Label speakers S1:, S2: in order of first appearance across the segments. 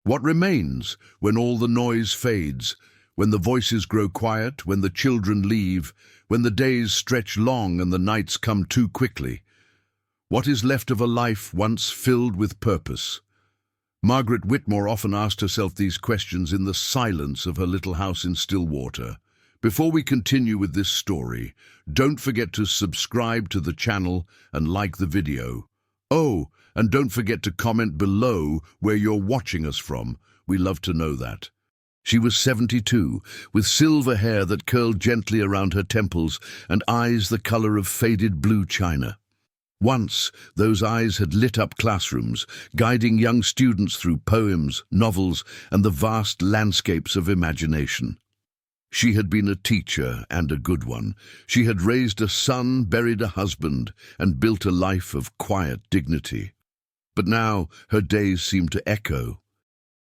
S1: What remains when all the noise fades, when the voices grow quiet, when the children leave, when the days stretch long and the nights come too quickly? What is left of a life once filled with purpose? Margaret Whitmore often asked herself these questions in the silence of her little house in Stillwater. Before we continue with this story, don't forget to subscribe to the channel and like the video. Oh, and don't forget to comment below where you're watching us from. We love to know that. She was 72, with silver hair that curled gently around her temples and eyes the color of faded blue china. Once, those eyes had lit up classrooms, guiding young students through poems, novels, and the vast landscapes of imagination. She had been a teacher, and a good one. She had raised a son, buried a husband, and built a life of quiet dignity. But now her days seemed to echo.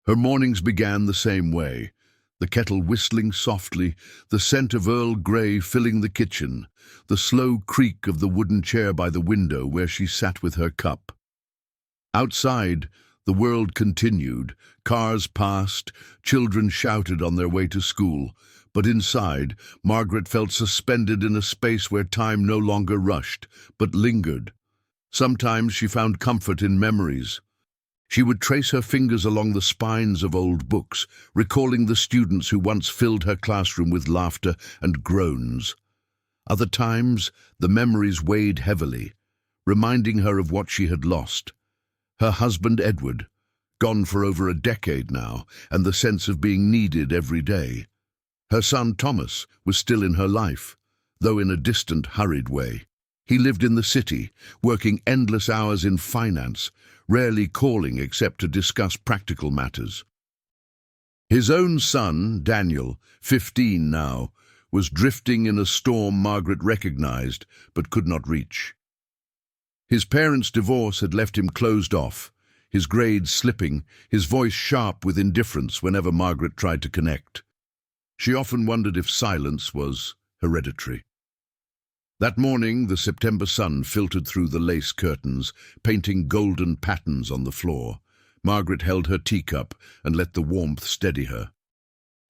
S1: Her mornings began the same way, the kettle whistling softly, the scent of Earl Grey filling the kitchen, the slow creak of the wooden chair by the window where she sat with her cup. Outside, the world continued. Cars passed, children shouted on their way to school. But inside, Margaret felt suspended in a space where time no longer rushed, but lingered. Sometimes she found comfort in memories. She would trace her fingers along the spines of old books, recalling the students who once filled her classroom with laughter and groans. Other times, the memories weighed heavily, reminding her of what she had lost. Her husband Edward, gone for over a decade now, and the sense of being needed every day. Her son Thomas was still in her life, though in a distant, hurried way. He lived in the city, working endless hours in finance, rarely calling except to discuss practical matters. His own son, Daniel, 15 now, was drifting in a storm Margaret recognized but could not reach. His parents' divorce had left him closed off, his grades slipping, his voice sharp with indifference whenever Margaret tried to connect. She often wondered if silence was hereditary. That morning, the September sun filtered through the lace curtains, painting golden patterns on the floor. Margaret held her teacup and let the warmth steady her.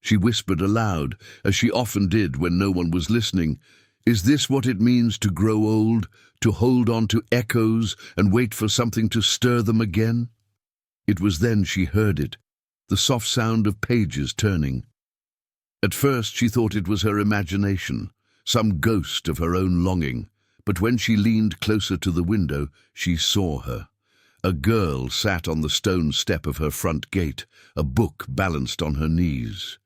S1: She whispered aloud, as she often did when no one was listening, "Is this what it means to grow old, to hold on to echoes and wait for something to stir them again?" It was then she heard it, the soft sound of pages turning. At first she thought it was her imagination, some ghost of her own longing, but when she leaned closer to the window, she saw her. A girl sat on the stone step of her front gate, a book balanced on her knees.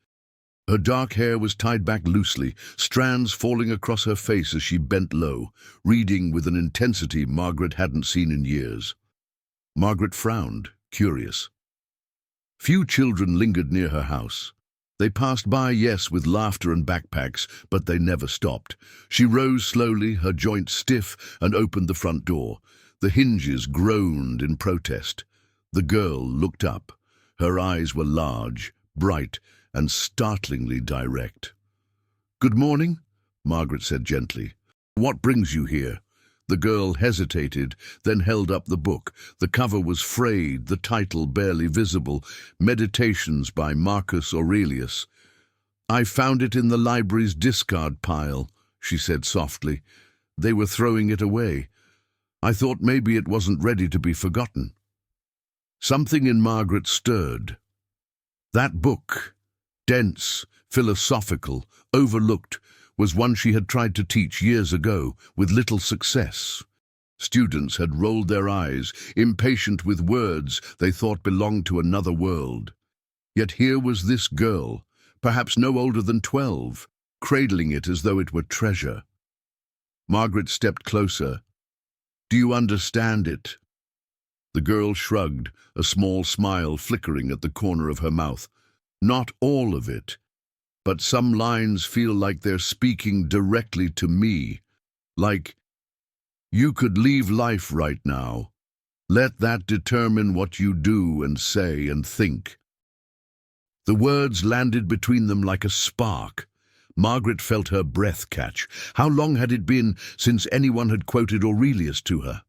S1: Her dark hair was tied back loosely, strands falling across her face as she bent low, reading with an intensity Margaret hadn't seen in years. Margaret frowned, curious. Few children lingered near her house. They passed by, yes, with laughter and backpacks, but they never stopped. She rose slowly, her joints stiff, and opened the front door. The hinges groaned in protest. The girl looked up. Her eyes were large, bright, and startlingly direct. "Good morning," Margaret said gently. "What brings you here?" The girl hesitated, then held up the book. The cover was frayed, the title barely visible, Meditations by Marcus Aurelius. "I found it in the library's discard pile," she said softly. "They were throwing it away. I thought maybe it wasn't ready to be forgotten." Something in Margaret stirred. That book, dense, philosophical, overlooked, was one she had tried to teach years ago, with little success. Students had rolled their eyes, impatient with words they thought belonged to another world. Yet here was this girl, perhaps no older than 12, cradling it as though it were treasure. Margaret stepped closer. "Do you understand it?" The girl shrugged, a small smile flickering at the corner of her mouth. "Not all of it. But some lines feel like they're speaking directly to me. Like, you could leave life right now. Let that determine what you do and say and think." The words landed between them like a spark. Margaret felt her breath catch. How long had it been since anyone had quoted Aurelius to her?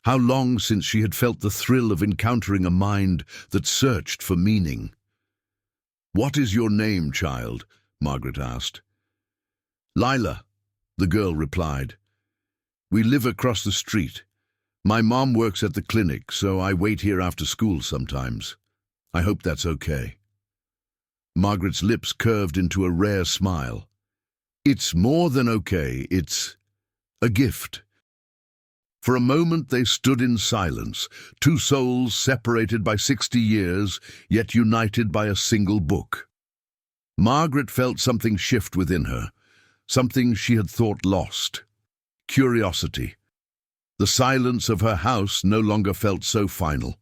S1: How long since she had felt the thrill of encountering a mind that searched for meaning. "What is your name, child?" Margaret asked. "Lila," the girl replied. "We live across the street. My mom works at the clinic, so I wait here after school sometimes. I hope that's okay." Margaret's lips curved into a rare smile. "It's more than okay, it's a gift." For a moment they stood in silence, two souls separated by 60 years, yet united by a single book. Margaret felt something shift within her, something she had thought lost. Curiosity. The silence of her house no longer felt so final.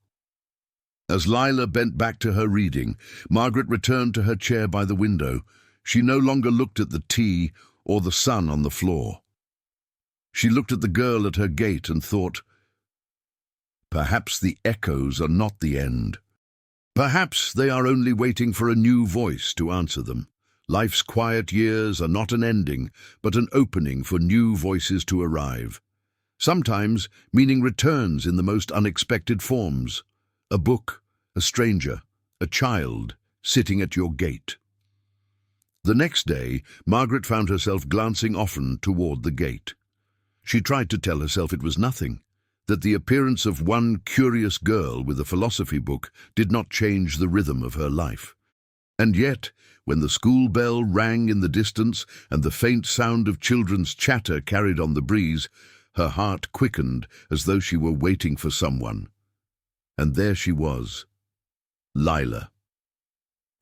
S1: As Lila bent back to her reading, Margaret returned to her chair by the window. She no longer looked at the tea or the sun on the floor. She looked at the girl at her gate and thought, perhaps the echoes are not the end. Perhaps they are only waiting for a new voice to answer them. Life's quiet years are not an ending, but an opening for new voices to arrive. Sometimes meaning returns in the most unexpected forms. A book, a stranger, a child sitting at your gate. The next day, Margaret found herself glancing often toward the gate. She tried to tell herself it was nothing, that the appearance of one curious girl with a philosophy book did not change the rhythm of her life. And yet, when the school bell rang in the distance and the faint sound of children's chatter carried on the breeze, her heart quickened as though she were waiting for someone. And there she was, Lila.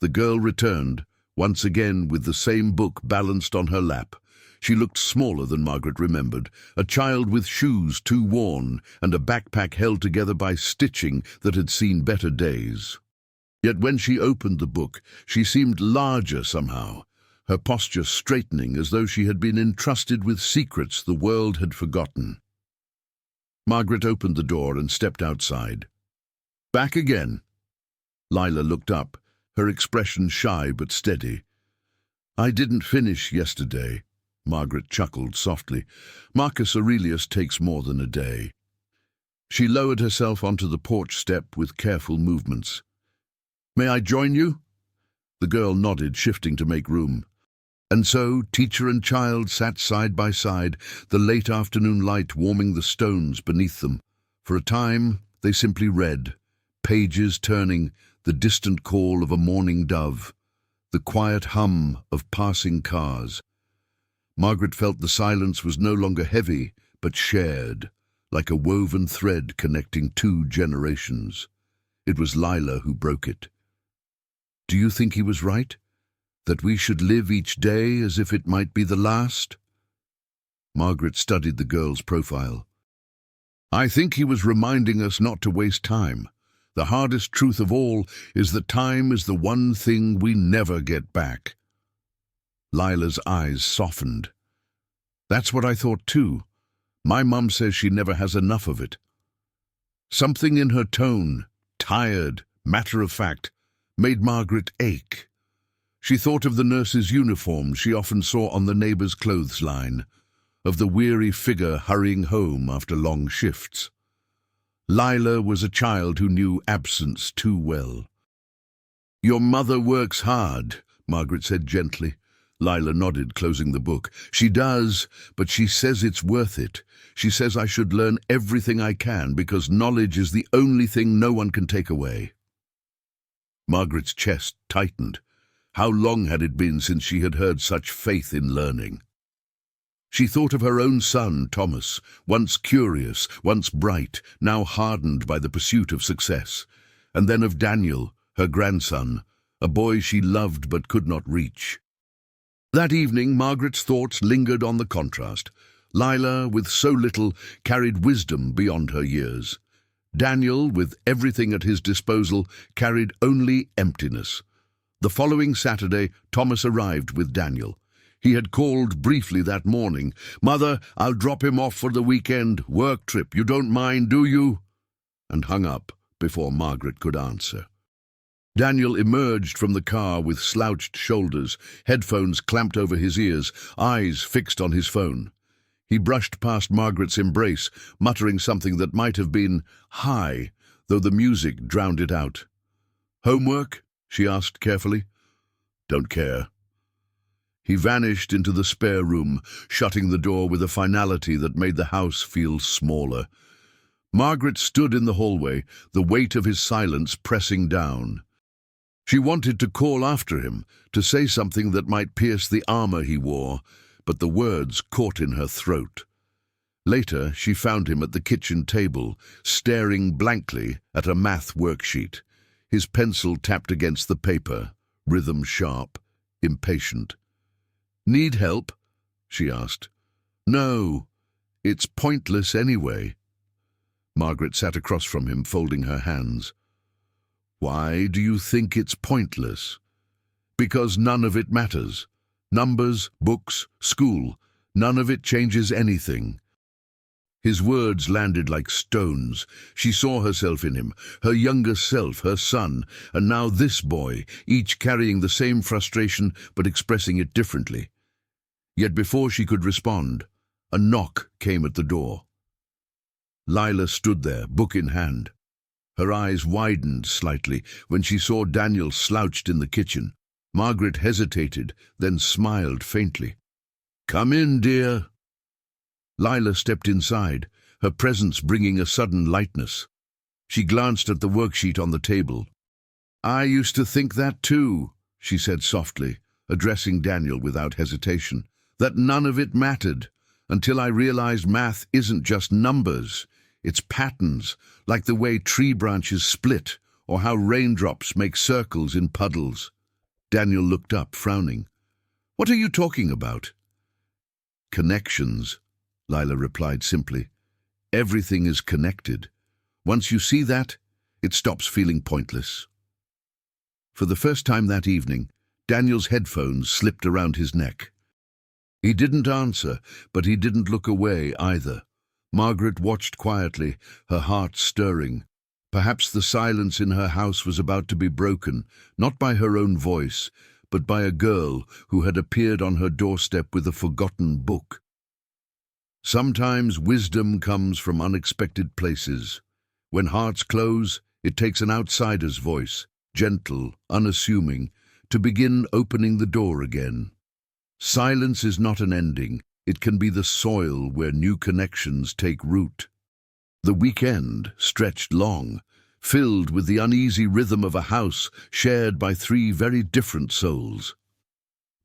S1: The girl returned, once again with the same book balanced on her lap. She looked smaller than Margaret remembered, a child with shoes too worn and a backpack held together by stitching that had seen better days. Yet when she opened the book, she seemed larger somehow, her posture straightening as though she had been entrusted with secrets the world had forgotten. Margaret opened the door and stepped outside. "Back again?" Lila looked up, her expression shy but steady. "I didn't finish yesterday." Margaret chuckled softly. "Marcus Aurelius takes more than a day." She lowered herself onto the porch step with careful movements. "May I join you?" The girl nodded, shifting to make room. And so teacher and child sat side by side, the late afternoon light warming the stones beneath them. For a time they simply read, pages turning, the distant call of a morning dove, the quiet hum of passing cars. Margaret felt the silence was no longer heavy, but shared, like a woven thread connecting two generations. It was Lila who broke it. "Do you think he was right? That we should live each day as if it might be the last?" Margaret studied the girl's profile. "I think he was reminding us not to waste time. The hardest truth of all is that time is the one thing we never get back." Lila's eyes softened. "That's what I thought too. My mum says she never has enough of it." Something in her tone, tired, matter-of-fact, made Margaret ache. She thought of the nurse's uniform she often saw on the neighbour's clothesline, of the weary figure hurrying home after long shifts. Lila was a child who knew absence too well. "Your mother works hard," Margaret said gently. Lila nodded, closing the book. "She does, but she says it's worth it. She says I should learn everything I can because knowledge is the only thing no one can take away." Margaret's chest tightened. How long had it been since she had heard such faith in learning? She thought of her own son, Thomas, once curious, once bright, now hardened by the pursuit of success, and then of Daniel, her grandson, a boy she loved but could not reach. That evening, Margaret's thoughts lingered on the contrast. Lila, with so little, carried wisdom beyond her years. Daniel, with everything at his disposal, carried only emptiness. The following Saturday, Thomas arrived with Daniel. He had called briefly that morning. "Mother, I'll drop him off for the weekend. Work trip. You don't mind, do you?" And hung up before Margaret could answer. Daniel emerged from the car with slouched shoulders, headphones clamped over his ears, eyes fixed on his phone. He brushed past Margaret's embrace, muttering something that might have been "hi," though the music drowned it out. "Homework?" she asked carefully. "Don't care." He vanished into the spare room, shutting the door with a finality that made the house feel smaller. Margaret stood in the hallway, the weight of his silence pressing down. She wanted to call after him, to say something that might pierce the armor he wore, but the words caught in her throat. Later, she found him at the kitchen table, staring blankly at a math worksheet. His pencil tapped against the paper, rhythm sharp, impatient. "Need help?" she asked. "No, it's pointless anyway." Margaret sat across from him, folding her hands. "Why do you think it's pointless?" "Because none of it matters. Numbers, books, school, none of it changes anything." His words landed like stones. She saw herself in him, her younger self, her son, and now this boy, each carrying the same frustration but expressing it differently. Yet before she could respond, a knock came at the door. Lila stood there, book in hand. Her eyes widened slightly when she saw Daniel slouched in the kitchen. Margaret hesitated, then smiled faintly. "Come in, dear." Lila stepped inside, her presence bringing a sudden lightness. She glanced at the worksheet on the table. "I used to think that too," she said softly, addressing Daniel without hesitation, "that none of it mattered, until I realized math isn't just numbers. It's patterns, like the way tree branches split, or how raindrops make circles in puddles." Daniel looked up, frowning. "What are you talking about?" "Connections," Lila replied simply. "Everything is connected. Once you see that, it stops feeling pointless." For the first time that evening, Daniel's headphones slipped around his neck. He didn't answer, but he didn't look away either. Margaret watched quietly, her heart stirring. Perhaps the silence in her house was about to be broken, not by her own voice, but by a girl who had appeared on her doorstep with a forgotten book. Sometimes wisdom comes from unexpected places. When hearts close, it takes an outsider's voice, gentle, unassuming, to begin opening the door again. Silence is not an ending. It can be the soil where new connections take root. The weekend stretched long, filled with the uneasy rhythm of a house shared by three very different souls.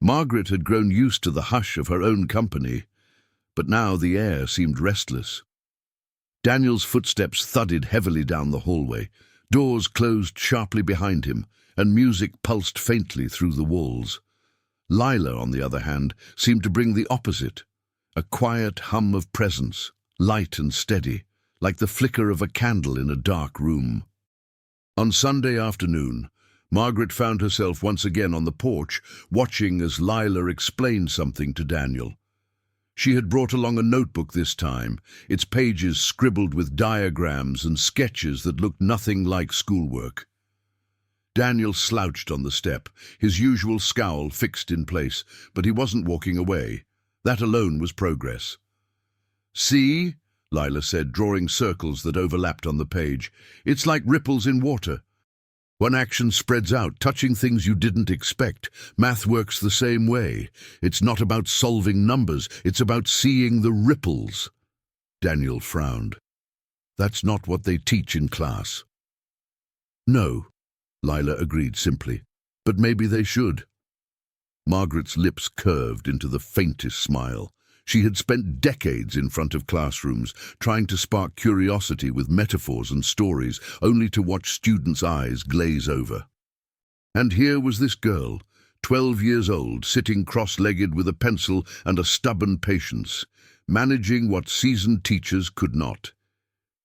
S1: Margaret had grown used to the hush of her own company, but now the air seemed restless. Daniel's footsteps thudded heavily down the hallway, doors closed sharply behind him, and music pulsed faintly through the walls. Lila, on the other hand, seemed to bring the opposite, a quiet hum of presence, light and steady, like the flicker of a candle in a dark room. On Sunday afternoon, Margaret found herself once again on the porch, watching as Lila explained something to Daniel. She had brought along a notebook this time, its pages scribbled with diagrams and sketches that looked nothing like schoolwork. Daniel slouched on the step, his usual scowl fixed in place, but he wasn't walking away. That alone was progress. "See?" Lila said, drawing circles that overlapped on the page. "It's like ripples in water. One action spreads out, touching things you didn't expect. Math works the same way. It's not about solving numbers, it's about seeing the ripples." Daniel frowned. "That's not what they teach in class." "No," Lila agreed simply, "but maybe they should." Margaret's lips curved into the faintest smile. She had spent decades in front of classrooms, trying to spark curiosity with metaphors and stories, only to watch students' eyes glaze over. And here was this girl, 12 years old, sitting cross-legged with a pencil and a stubborn patience, managing what seasoned teachers could not,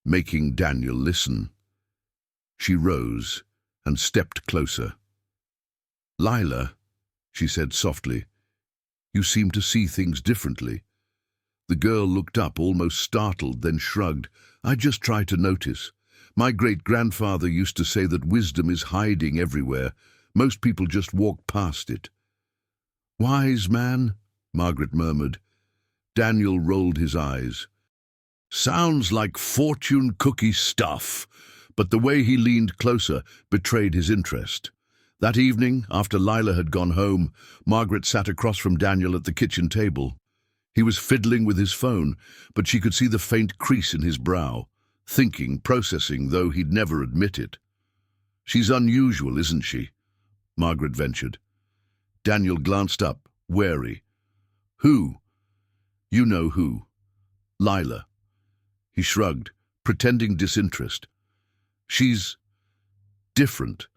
S1: making Daniel listen. She rose and stepped closer. "Lila," she said softly, "you seem to see things differently." The girl looked up, almost startled, then shrugged. "I just try to notice. My great-grandfather used to say that wisdom is hiding everywhere. Most people just walk past it." "Wise man," Margaret murmured. Daniel rolled his eyes. Sounds like fortune cookie stuff, but the way he leaned closer betrayed his interest. That evening, after Lila had gone home, Margaret sat across from Daniel at the kitchen table. He was fiddling with his phone, but she could see the faint crease in his brow, thinking, processing, though he'd never admit it. She's unusual, isn't she? Margaret ventured. Daniel glanced up, wary. Who? You know who. Lila. He shrugged, pretending disinterest. She's different.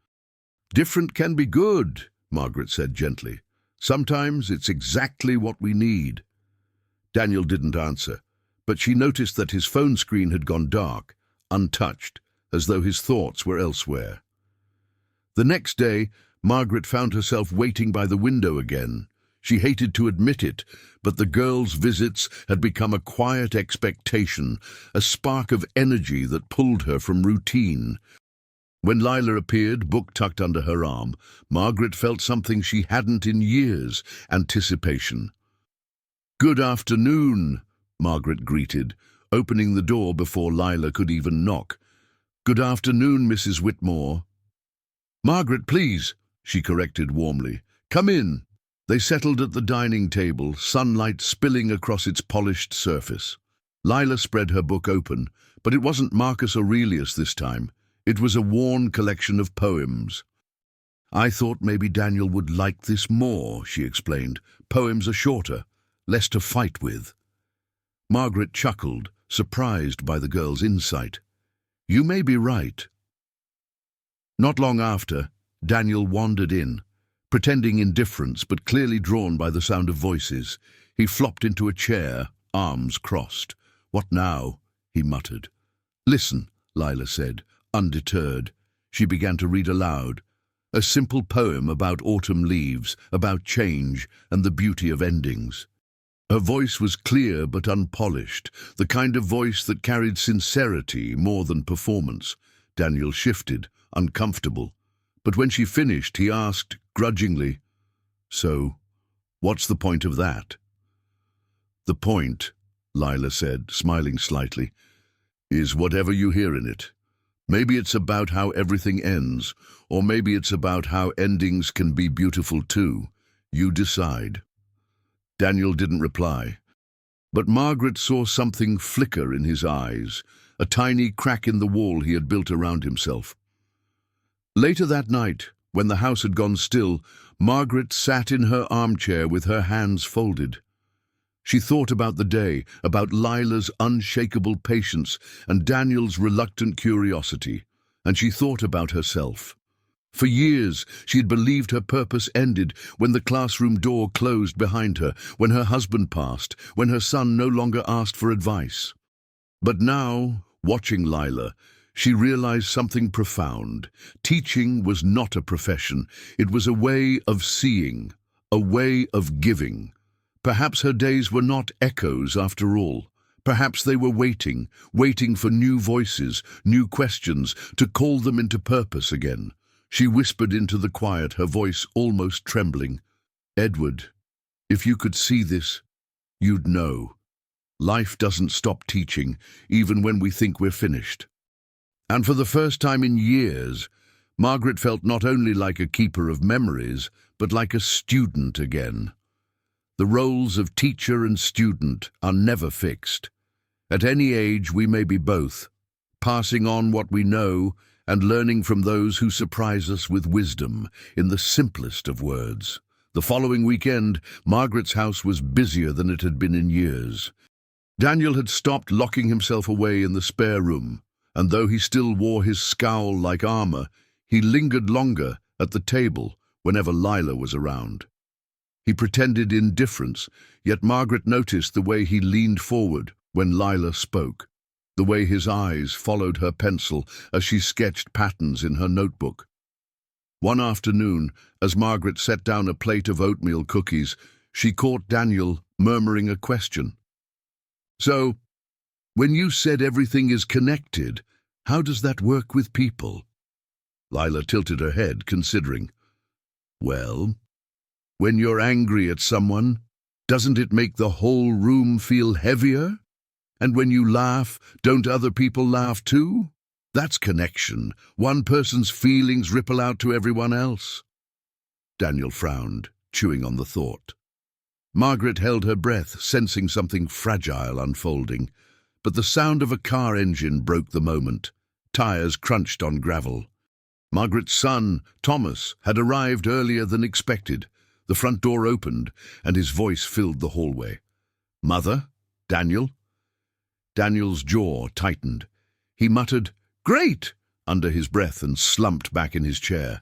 S1: Different can be good, Margaret said gently. Sometimes it's exactly what we need. Daniel didn't answer, but she noticed that his phone screen had gone dark, untouched, as though his thoughts were elsewhere. The next day, Margaret found herself waiting by the window again. She hated to admit it, but the girls' visits had become a quiet expectation, a spark of energy that pulled her from routine. When Lila appeared, book tucked under her arm, Margaret felt something she hadn't in years, anticipation. "Good afternoon," Margaret greeted, opening the door before Lila could even knock. "Good afternoon, Mrs. Whitmore." "Margaret, please," she corrected warmly. "Come in." They settled at the dining table, sunlight spilling across its polished surface. Lila spread her book open, but it wasn't Marcus Aurelius this time. It was a worn collection of poems. "I thought maybe Daniel would like this more," she explained. "Poems are shorter, less to fight with." Margaret chuckled, surprised by the girl's insight. "You may be right." Not long after, Daniel wandered in, pretending indifference but clearly drawn by the sound of voices. He flopped into a chair, arms crossed. "What now?" he muttered. "Listen," Lila said, undeterred. She began to read aloud. A simple poem about autumn leaves, about change and the beauty of endings. Her voice was clear but unpolished, the kind of voice that carried sincerity more than performance. Daniel shifted, uncomfortable. But when she finished, he asked, grudgingly, "So, what's the point of that?" "The point," Lila said, smiling slightly, "is whatever you hear in it. Maybe it's about how everything ends, or maybe it's about how endings can be beautiful too. You decide." Daniel didn't reply, but Margaret saw something flicker in his eyes, a tiny crack in the wall he had built around himself. Later that night, when the house had gone still, Margaret sat in her armchair with her hands folded. She thought about the day, about Lila's unshakable patience and Daniel's reluctant curiosity, and she thought about herself. For years, she had believed her purpose ended when the classroom door closed behind her, when her husband passed, when her son no longer asked for advice. But now, watching Lila, she realized something profound. Teaching was not a profession. It was a way of seeing, a way of giving. Perhaps her days were not echoes after all. Perhaps they were waiting for new voices, new questions, to call them into purpose again. She whispered into the quiet, her voice almost trembling. "Edward, if you could see this, you'd know. Life doesn't stop teaching, even when we think we're finished." And for the first time in years, Margaret felt not only like a keeper of memories, but like a student again. The roles of teacher and student are never fixed. At any age we may be both, passing on what we know and learning from those who surprise us with wisdom, in the simplest of words. The following weekend, Margaret's house was busier than it had been in years. Daniel had stopped locking himself away in the spare room, and though he still wore his scowl like armor, he lingered longer at the table whenever Lila was around. He pretended indifference, yet Margaret noticed the way he leaned forward when Lila spoke, the way his eyes followed her pencil as she sketched patterns in her notebook. One afternoon, as Margaret set down a plate of oatmeal cookies, she caught Daniel murmuring a question. "So, when you said everything is connected, how does that work with people?" Lila tilted her head, considering. "Well, when you're angry at someone, Doesn't it make the whole room feel heavier? And when you laugh, don't other people laugh too? That's connection. One person's feelings ripple out to everyone else. Daniel frowned, chewing on the thought. Margaret held her breath, sensing something fragile unfolding. But the sound of a car engine broke the moment. Tires crunched on gravel. Margaret's son, Thomas, had arrived earlier than expected. The front door opened, and his voice filled the hallway. "Mother? Daniel?" Daniel's jaw tightened. He muttered, "Great!" under his breath and slumped back in his chair.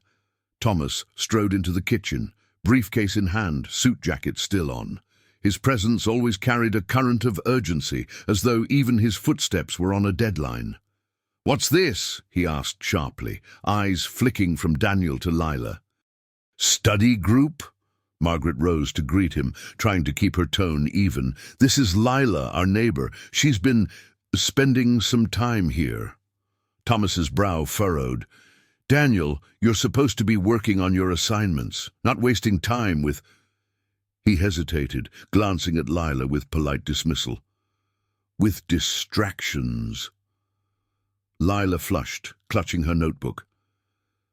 S1: Thomas strode into the kitchen, briefcase in hand, suit jacket still on. His presence always carried a current of urgency, as though even his footsteps were on a deadline. "What's this?" he asked sharply, eyes flicking from Daniel to Lila. "Study group?" Margaret rose to greet him, trying to keep her tone even. "This is Lila, our neighbor. She's been spending some time here." Thomas's brow furrowed. "Daniel, you're supposed to be working on your assignments, not wasting time with—" He hesitated, glancing at Lila with polite dismissal. "With distractions." Lila flushed, clutching her notebook.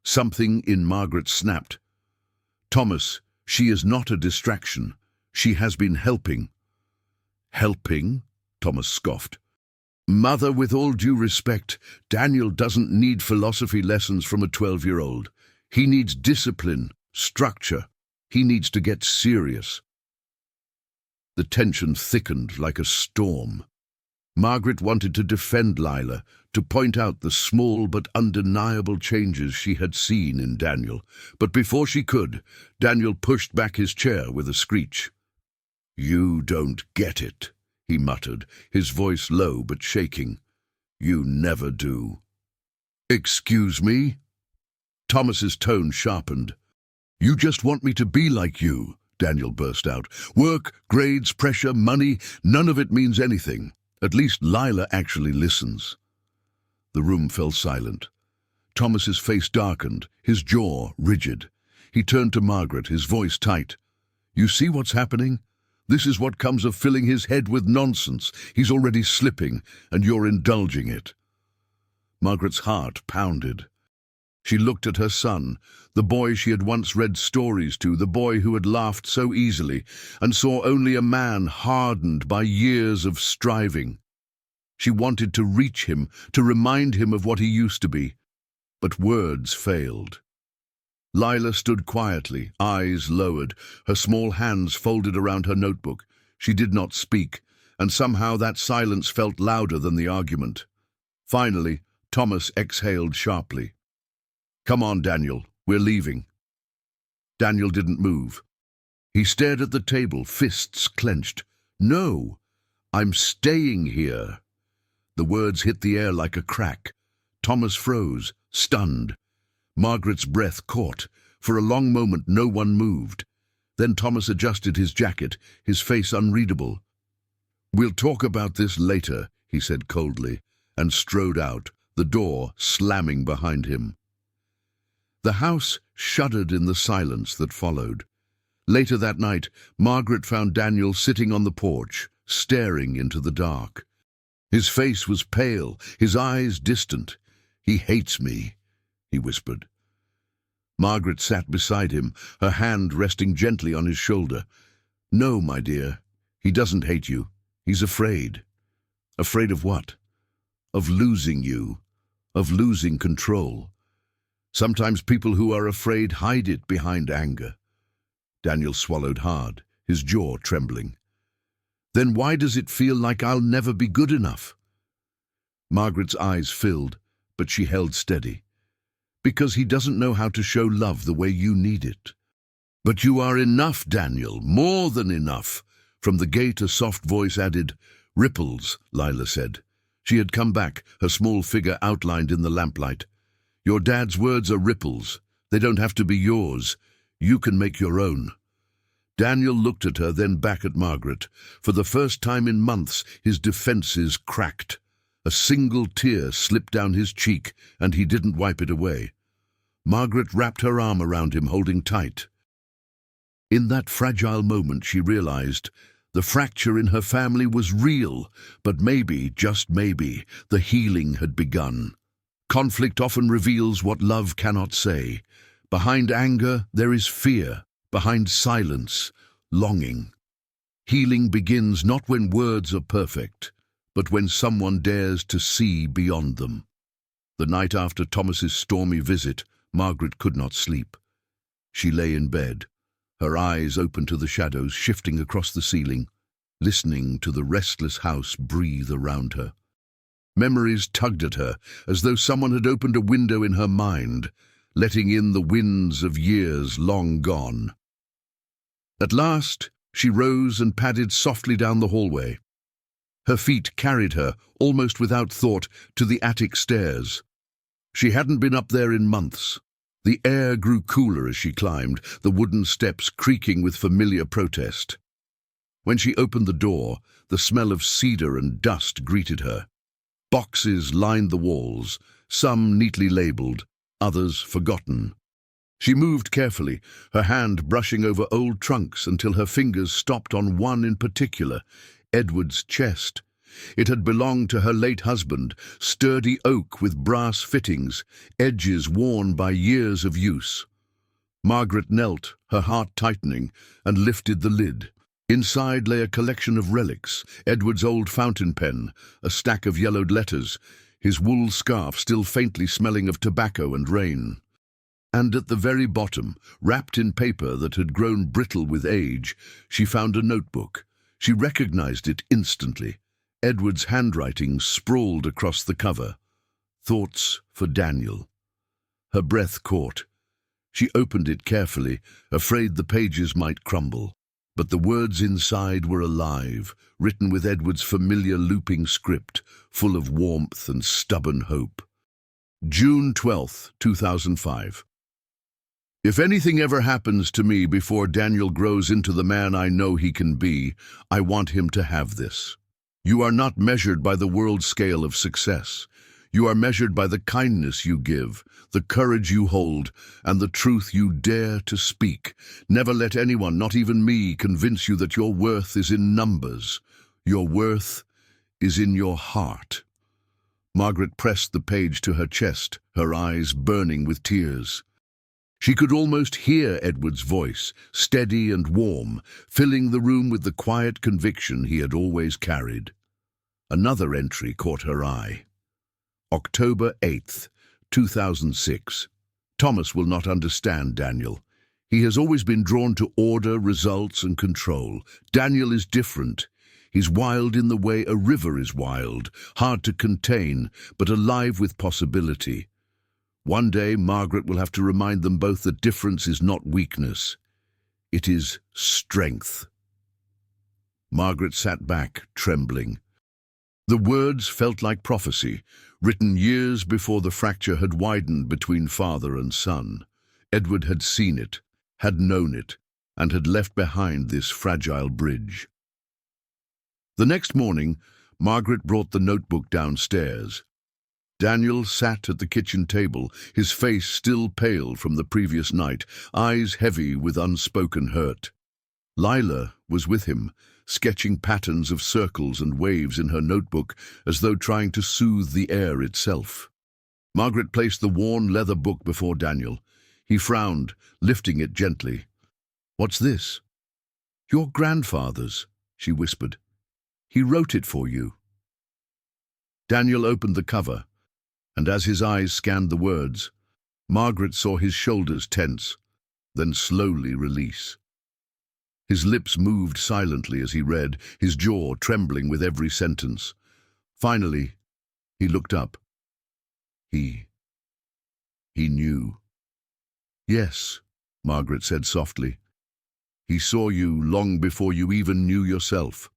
S1: Something in Margaret snapped. "Thomas, she is not a distraction. She has been helping." "Helping?" Thomas scoffed. "Mother, with all due respect, Daniel doesn't need philosophy lessons from a 12-year-old. He needs discipline, structure. He needs to get serious." The tension thickened like a storm. Margaret wanted to defend Lila, to point out the small but undeniable changes she had seen in Daniel. But before she could, Daniel pushed back his chair with a screech. "You don't get it," he muttered, his voice low but shaking. "You never do." "Excuse me?" Thomas's tone sharpened. "You just want me to be like you," Daniel burst out. "Work, grades, pressure, money, none of it means anything. At least Lila actually listens." The room fell silent. Thomas's face darkened, his jaw rigid. He turned to Margaret, his voice tight. "You see what's happening? This is what comes of filling his head with nonsense. He's already slipping, and you're indulging it." Margaret's heart pounded. She looked at her son, the boy she had once read stories to, the boy who had laughed so easily, and saw only a man hardened by years of striving. She wanted to reach him, to remind him of what he used to be, but words failed. Lila stood quietly, eyes lowered, her small hands folded around her notebook. She did not speak, and somehow that silence felt louder than the argument. Finally, Thomas exhaled sharply. "Come on, Daniel, we're leaving." Daniel didn't move. He stared at the table, fists clenched. "No, I'm staying here." The words hit the air like a crack. Thomas froze, stunned. Margaret's breath caught. For a long moment no one moved. Then Thomas adjusted his jacket, his face unreadable. "We'll talk about this later," he said coldly, and strode out, the door slamming behind him. The house shuddered in the silence that followed. Later that night, Margaret found Daniel sitting on the porch, staring into the dark. His face was pale, his eyes distant. "He hates me," he whispered. Margaret sat beside him, her hand resting gently on his shoulder. "No, my dear, he doesn't hate you. He's afraid." "Afraid of what?" "Of losing you, of losing control. Sometimes people who are afraid hide it behind anger." Daniel swallowed hard, his jaw trembling. "Then why does it feel like I'll never be good enough?" Margaret's eyes filled, but she held steady. "Because he doesn't know how to show love the way you need it." "But you are enough, Daniel, more than enough." From the gate a soft voice added, "Ripples," Lila said. She had come back, her small figure outlined in the lamplight. "Your dad's words are ripples. They don't have to be yours. You can make your own." Daniel looked at her, then back at Margaret. For the first time in months, his defenses cracked. A single tear slipped down his cheek, and he didn't wipe it away. Margaret wrapped her arm around him, holding tight. In that fragile moment, she realized the fracture in her family was real, but maybe, just maybe, the healing had begun. Conflict often reveals what love cannot say. Behind anger, there is fear. Behind silence, longing. Healing begins not when words are perfect, but when someone dares to see beyond them. The night after Thomas's stormy visit, Margaret could not sleep. She lay in bed, her eyes open to the shadows shifting across the ceiling, listening to the restless house breathe around her. Memories tugged at her, as though someone had opened a window in her mind, letting in the winds of years long gone. At last, she rose and padded softly down the hallway. Her feet carried her, almost without thought, to the attic stairs. She hadn't been up there in months. The air grew cooler as she climbed, the wooden steps creaking with familiar protest. When she opened the door, the smell of cedar and dust greeted her. Boxes lined the walls, some neatly labeled, others forgotten. She moved carefully, her hand brushing over old trunks until her fingers stopped on one in particular, Edward's chest. It had belonged to her late husband, sturdy oak with brass fittings, edges worn by years of use. Margaret knelt, her heart tightening, and lifted the lid. Inside lay a collection of relics, Edward's old fountain pen, a stack of yellowed letters, his wool scarf still faintly smelling of tobacco and rain. And at the very bottom, wrapped in paper that had grown brittle with age, she found a notebook. She recognized it instantly. Edward's handwriting sprawled across the cover. Thoughts for Daniel. Her breath caught. She opened it carefully, afraid the pages might crumble. But the words inside were alive, written with Edward's familiar looping script, full of warmth and stubborn hope. June 12th, 2005. If anything ever happens to me before Daniel grows into the man I know he can be, I want him to have this. You are not measured by the world scale of success. You are measured by the kindness you give, the courage you hold, and the truth you dare to speak. Never let anyone, not even me, convince you that your worth is in numbers. Your worth is in your heart. Margaret pressed the page to her chest, her eyes burning with tears. She could almost hear Edward's voice, steady and warm, filling the room with the quiet conviction he had always carried. Another entry caught her eye. October 8th, 2006. Thomas will not understand Daniel. He has always been drawn to order, results, and control. Daniel is different. He's wild in the way a river is wild, hard to contain, but alive with possibility. One day, Margaret will have to remind them both that difference is not weakness. It is strength. Margaret sat back, trembling. The words felt like prophecy, written years before the fracture had widened between father and son. Edward had seen it, had known it, and had left behind this fragile bridge. The next morning, Margaret brought the notebook downstairs. Daniel sat at the kitchen table, his face still pale from the previous night, eyes heavy with unspoken hurt. Lila was with him, sketching patterns of circles and waves in her notebook as though trying to soothe the air itself. Margaret placed the worn leather book before Daniel. He frowned, lifting it gently. "What's this?" "Your grandfather's," she whispered. "He wrote it for you." Daniel opened the cover, and as his eyes scanned the words, Margaret saw his shoulders tense, then slowly release. His lips moved silently as he read, his jaw trembling with every sentence. Finally, he looked up. He knew. "Yes," Margaret said softly. "He saw you long before you even knew yourself."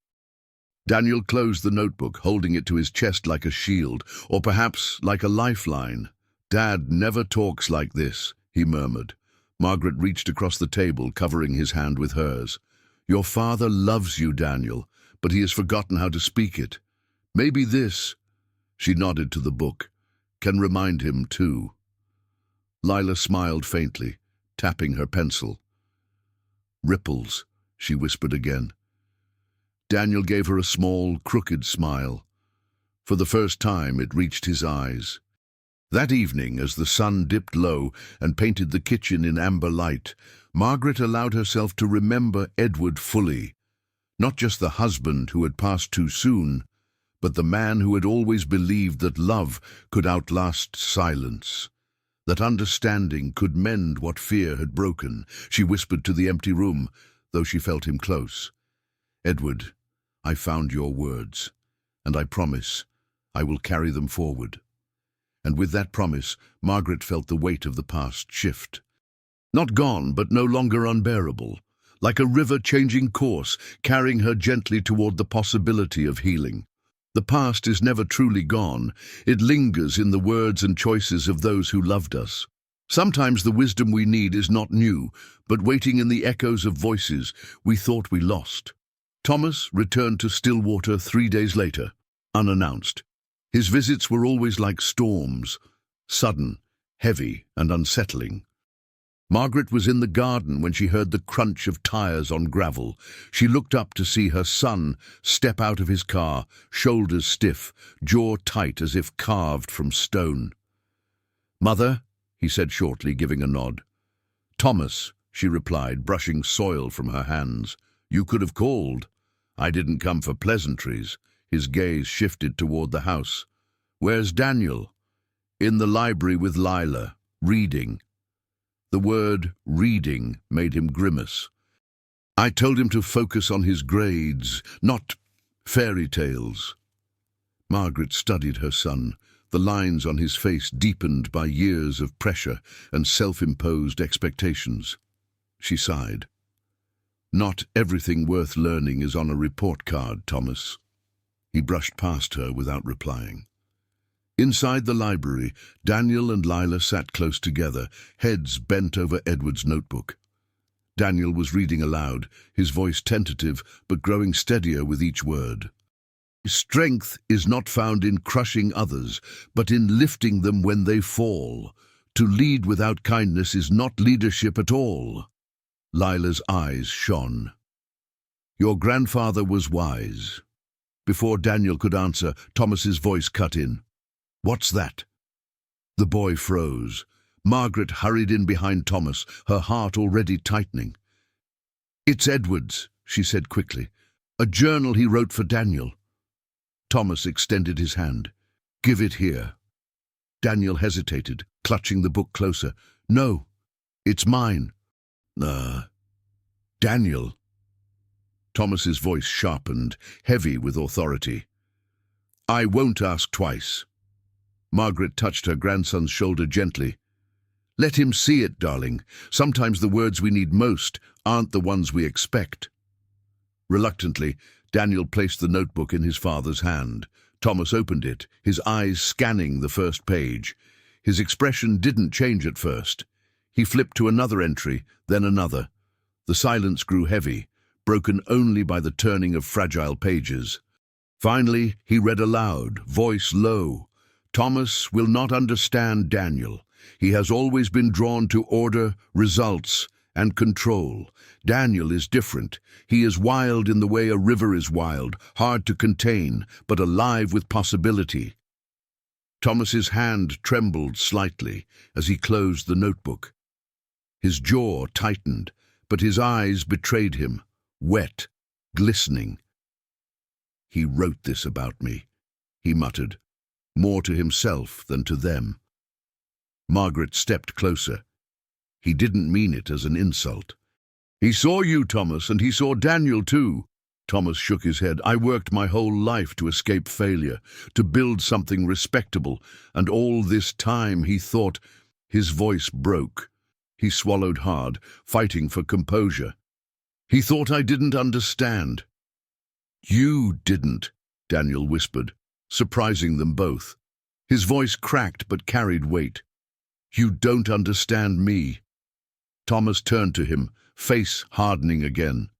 S1: Daniel closed the notebook, holding it to his chest like a shield, or perhaps like a lifeline. "Dad never talks like this," he murmured. Margaret reached across the table, covering his hand with hers. "Your father loves you, Daniel, but he has forgotten how to speak it. Maybe this," she nodded to the book, "can remind him too." Lila smiled faintly, tapping her pencil. Ripples, she whispered again. Daniel gave her a small, crooked smile. For the first time, it reached his eyes. That evening, as the sun dipped low and painted the kitchen in amber light, Margaret allowed herself to remember Edward fully. Not just the husband who had passed too soon, but the man who had always believed that love could outlast silence, that understanding could mend what fear had broken. She whispered to the empty room, though she felt him close. "Edward, I found your words, and I promise I will carry them forward." And with that promise, Margaret felt the weight of the past shift. Not gone, but no longer unbearable, like a river changing course, carrying her gently toward the possibility of healing. The past is never truly gone. It lingers in the words and choices of those who loved us. Sometimes the wisdom we need is not new, but waiting in the echoes of voices we thought we lost. Thomas returned to Stillwater 3 days later, unannounced. His visits were always like storms, sudden, heavy, and unsettling. Margaret was in the garden when she heard the crunch of tires on gravel. She looked up to see her son step out of his car, shoulders stiff, jaw tight as if carved from stone. "Mother," he said shortly, giving a nod. "Thomas," she replied, brushing soil from her hands. "You could have called. I didn't come for pleasantries." His gaze shifted toward the house. "Where's Daniel?" "In the library with Lila, reading." The word reading made him grimace. "I told him to focus on his grades, not fairy tales." Margaret studied her son, the lines on his face deepened by years of pressure and self-imposed expectations. She sighed. "Not everything worth learning is on a report card, Thomas." He brushed past her without replying. Inside the library, Daniel and Lila sat close together, heads bent over Edward's notebook. Daniel was reading aloud, his voice tentative but growing steadier with each word. "Strength is not found in crushing others, but in lifting them when they fall. To lead without kindness is not leadership at all." Lila's eyes shone. "Your grandfather was wise." Before Daniel could answer, Thomas's voice cut in. "What's that?" The boy froze. Margaret hurried in behind Thomas, her heart already tightening. "It's Edward's," she said quickly. "A journal he wrote for Daniel." Thomas extended his hand. "Give it here." Daniel hesitated, clutching the book closer. "No, it's mine." Daniel." Thomas's voice sharpened, heavy with authority. "I won't ask twice." Margaret touched her grandson's shoulder gently. "Let him see it, darling. Sometimes the words we need most aren't the ones we expect." Reluctantly, Daniel placed the notebook in his father's hand. Thomas opened it, his eyes scanning the first page. His expression didn't change at first. He flipped to another entry, then another. The silence grew heavy, broken only by the turning of fragile pages. Finally, he read aloud, voice low. "Thomas will not understand Daniel. He has always been drawn to order, results, and control. Daniel is different. He is wild in the way a river is wild, hard to contain, but alive with possibility." Thomas's hand trembled slightly as he closed the notebook. His jaw tightened, but his eyes betrayed him, wet, glistening. "He wrote this about me," he muttered, more to himself than to them. Margaret stepped closer. "He didn't mean it as an insult." "He saw you, Thomas, and he saw Daniel too." Thomas shook his head. "I worked my whole life to escape failure, to build something respectable, and all this time he thought—" His voice broke. He swallowed hard, fighting for composure. "He thought I didn't understand." "You didn't," Daniel whispered, surprising them both. His voice cracked but carried weight. "You don't understand me." Thomas turned to him, face hardening again.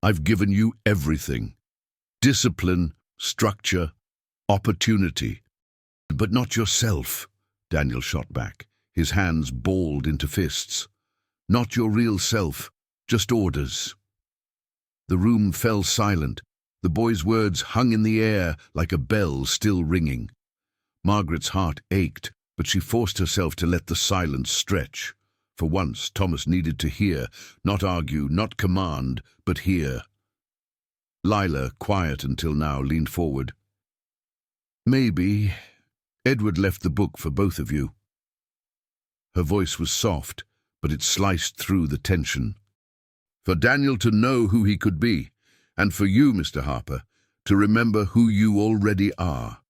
S1: "I've given you everything. Discipline, structure, opportunity. But not yourself," Daniel shot back, his hands balled into fists. "Not your real self. Just orders." The room fell silent. The boy's words hung in the air like a bell still ringing. Margaret's heart ached, but she forced herself to let the silence stretch. For once, Thomas needed to hear, not argue, not command, but hear. Lila, quiet until now, leaned forward. "Maybe Edward left the book for both of you." Her voice was soft, but it sliced through the tension. "For Daniel to know who he could be, and for you, Mr. Harper, to remember who you already are."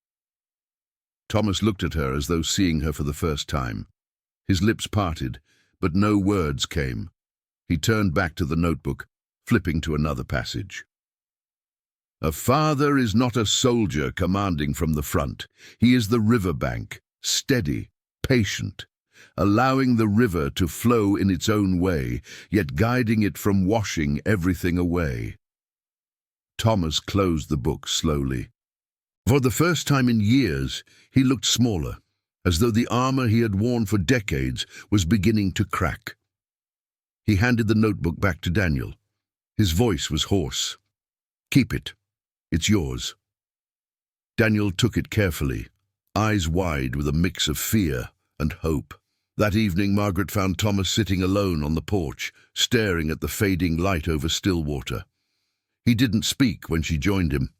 S1: Thomas looked at her as though seeing her for the first time. His lips parted, but no words came. He turned back to the notebook, flipping to another passage. "A father is not a soldier commanding from the front. He is the riverbank, steady, patient, allowing the river to flow in its own way, yet guiding it from washing everything away." Thomas closed the book slowly. For the first time in years, he looked smaller, as though the armor he had worn for decades was beginning to crack. He handed the notebook back to Daniel. His voice was hoarse. "Keep it. It's yours." Daniel took it carefully, eyes wide with a mix of fear and hope. That evening, Margaret found Thomas sitting alone on the porch, staring at the fading light over Stillwater. He didn't speak when she joined him.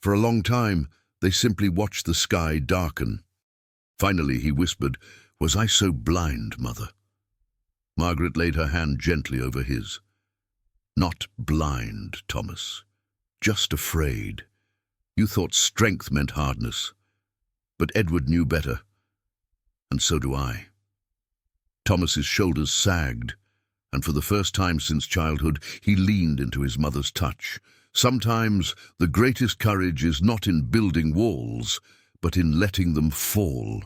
S1: For a long time, they simply watched the sky darken. Finally, he whispered, "Was I so blind, Mother?" Margaret laid her hand gently over his. "Not blind, Thomas. Just afraid. You thought strength meant hardness. But Edward knew better. And so do I." Thomas's shoulders sagged, and for the first time since childhood, he leaned into his mother's touch. Sometimes the greatest courage is not in building walls, but in letting them fall.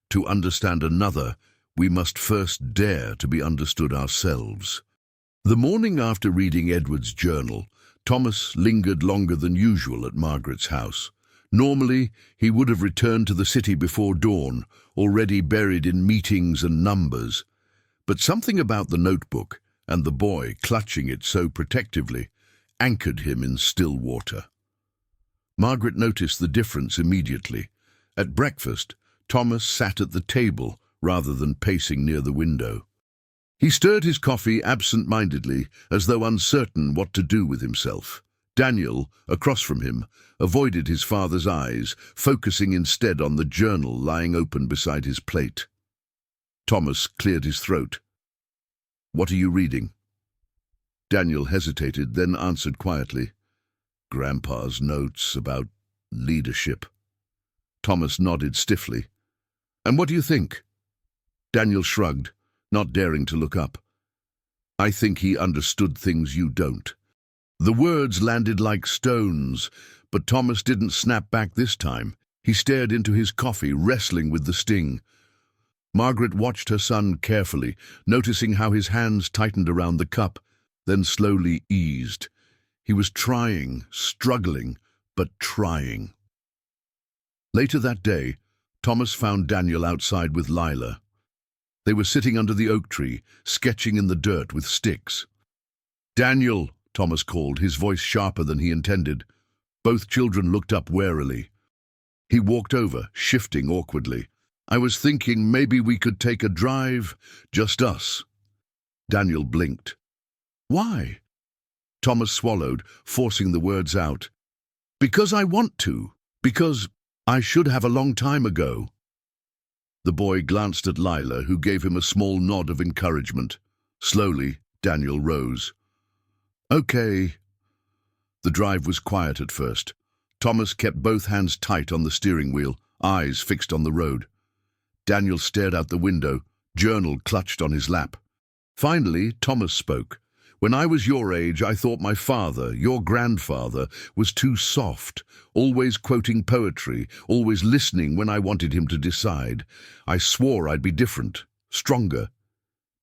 S1: To understand another, we must first dare to be understood ourselves. The morning after reading Edward's journal, Thomas lingered longer than usual at Margaret's house. Normally, he would have returned to the city before dawn, already buried in meetings and numbers. But something about the notebook, and the boy clutching it so protectively, anchored him in Stillwater. Margaret noticed the difference immediately. At breakfast, Thomas sat at the table rather than pacing near the window. He stirred his coffee absent-mindedly, as though uncertain what to do with himself. Daniel, across from him, avoided his father's eyes, focusing instead on the journal lying open beside his plate. Thomas cleared his throat. "What are you reading?" Daniel hesitated, then answered quietly, "Grandpa's notes about leadership." Thomas nodded stiffly. "And what do you think?" Daniel shrugged, not daring to look up. "I think he understood things you don't." The words landed like stones, but Thomas didn't snap back this time. He stared into his coffee, wrestling with the sting. Margaret watched her son carefully, noticing how his hands tightened around the cup, then slowly eased. He was trying, struggling, but trying. Later that day, Thomas found Daniel outside with Lila. They were sitting under the oak tree, sketching in the dirt with sticks. "Daniel," Thomas called, his voice sharper than he intended. Both children looked up warily. He walked over, shifting awkwardly. "I was thinking maybe we could take a drive, just us." Daniel blinked. "Why?" Thomas swallowed, forcing the words out. "Because I want to. Because I should have a long time ago." The boy glanced at Lila, who gave him a small nod of encouragement. Slowly, Daniel rose. "Okay." The drive was quiet at first. Thomas kept both hands tight on the steering wheel, eyes fixed on the road. Daniel stared out the window, journal clutched on his lap. Finally, Thomas spoke. "When I was your age, I thought my father, your grandfather, was too soft, always quoting poetry, always listening when I wanted him to decide. I swore I'd be different, stronger."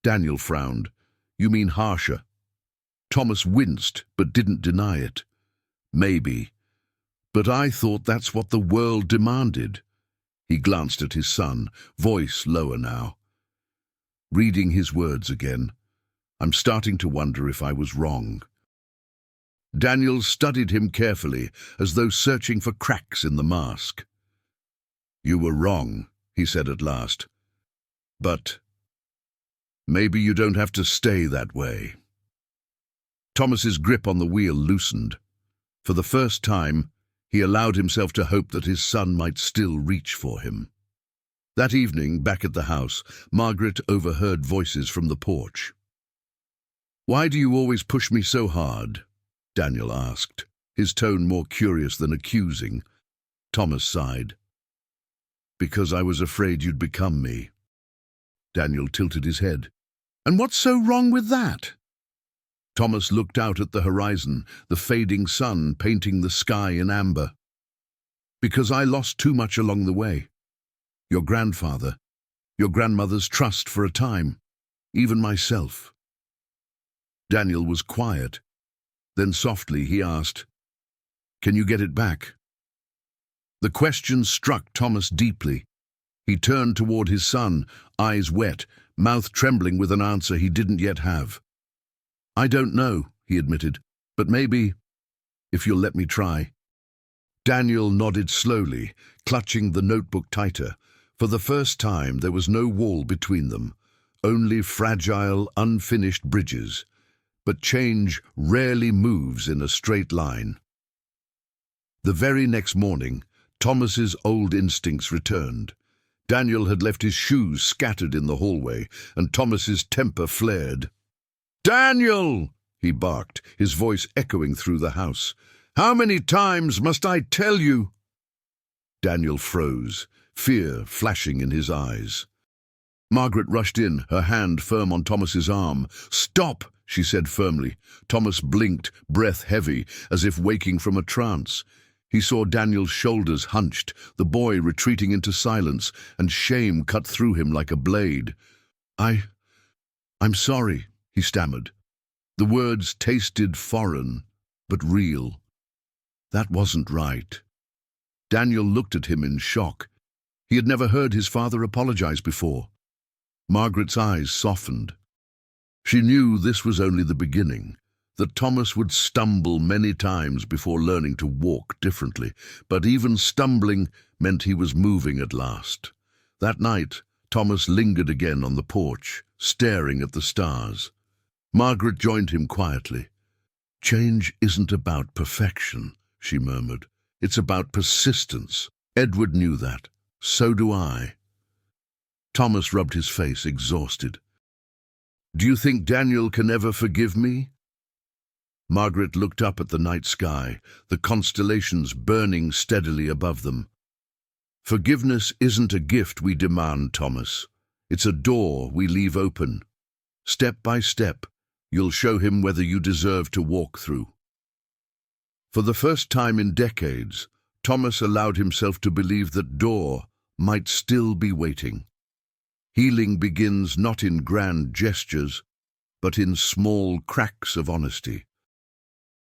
S1: Daniel frowned. "You mean harsher?" Thomas winced, but didn't deny it. "Maybe. But I thought that's what the world demanded." He glanced at his son, voice lower now. Reading his words again. I'm starting to wonder if I was wrong." Daniel studied him carefully, as though searching for cracks in the mask. "You were wrong," he said at last. "But maybe you don't have to stay that way." Thomas's grip on the wheel loosened. For the first time, he allowed himself to hope that his son might still reach for him. That evening, back at the house, Margaret overheard voices from the porch. "Why do you always push me so hard?" Daniel asked, his tone more curious than accusing. Thomas sighed. "Because I was afraid you'd become me." Daniel tilted his head. "And what's so wrong with that?" Thomas looked out at the horizon, the fading sun painting the sky in amber. "Because I lost too much along the way. Your grandfather, your grandmother's trust for a time, even myself." Daniel was quiet. Then softly he asked, "Can you get it back?" The question struck Thomas deeply. He turned toward his son, eyes wet, mouth trembling with an answer he didn't yet have. "I don't know," he admitted, "but maybe, if you'll let me try." Daniel nodded slowly, clutching the notebook tighter. For the first time there was no wall between them, only fragile, unfinished bridges. But change rarely moves in a straight line. The very next morning, Thomas's old instincts returned. Daniel had left his shoes scattered in the hallway, and Thomas's temper flared. "Daniel!" he barked, his voice echoing through the house. "How many times must I tell you?" Daniel froze, fear flashing in his eyes. Margaret rushed in, her hand firm on Thomas's arm. "Stop!" she said firmly. Thomas blinked, breath heavy, as if waking from a trance. He saw Daniel's shoulders hunched, the boy retreating into silence, and shame cut through him like a blade. I'm sorry," he stammered. The words tasted foreign, but real. That wasn't right. Daniel looked at him in shock. He had never heard his father apologize before. Margaret's eyes softened. She knew this was only the beginning, that Thomas would stumble many times before learning to walk differently, but even stumbling meant he was moving at last. That night, Thomas lingered again on the porch, staring at the stars. Margaret joined him quietly. "Change isn't about perfection," she murmured. "It's about persistence. Edward knew that. So do I." Thomas rubbed his face, exhausted. "Do you think Daniel can ever forgive me?" Margaret looked up at the night sky, the constellations burning steadily above them. "Forgiveness isn't a gift we demand, Thomas. It's a door we leave open. Step by step, you'll show him whether you deserve to walk through." For the first time in decades, Thomas allowed himself to believe that door might still be waiting. Healing begins not in grand gestures, but in small cracks of honesty.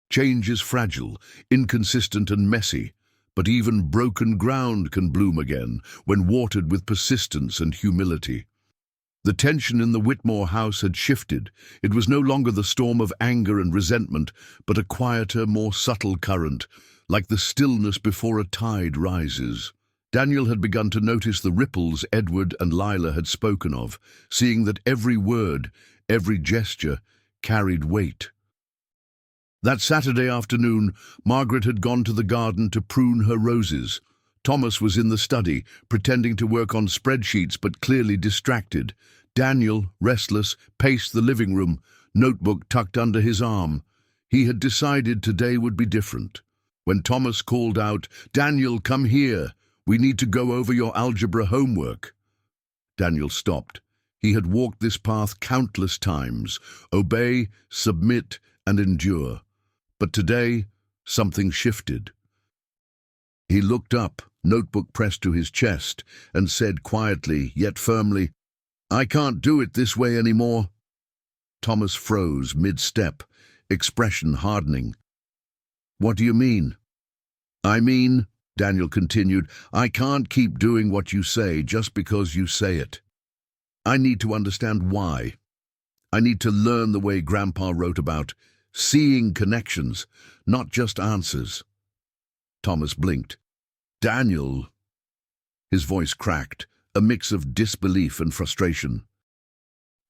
S1: Change is fragile, inconsistent and messy, but even broken ground can bloom again when watered with persistence and humility. The tension in the Whitmore house had shifted. It was no longer the storm of anger and resentment, but a quieter, more subtle current, like the stillness before a tide rises. Daniel had begun to notice the ripples Edward and Lila had spoken of, seeing that every word, every gesture, carried weight. That Saturday afternoon, Margaret had gone to the garden to prune her roses. Thomas was in the study, pretending to work on spreadsheets but clearly distracted. Daniel, restless, paced the living room, notebook tucked under his arm. He had decided today would be different. When Thomas called out, "Daniel, come here. We need to go over your algebra homework." Daniel stopped. He had walked this path countless times, obey, submit, and endure. But today, something shifted. He looked up, notebook pressed to his chest, and said quietly, yet firmly, "I can't do it this way anymore." Thomas froze mid-step, expression hardening. "What do you mean?" "I mean," Daniel continued, "I can't keep doing what you say just because you say it. I need to understand why. I need to learn the way Grandpa wrote about seeing connections, not just answers. Thomas blinked. Daniel. His voice cracked, a mix of disbelief and frustration.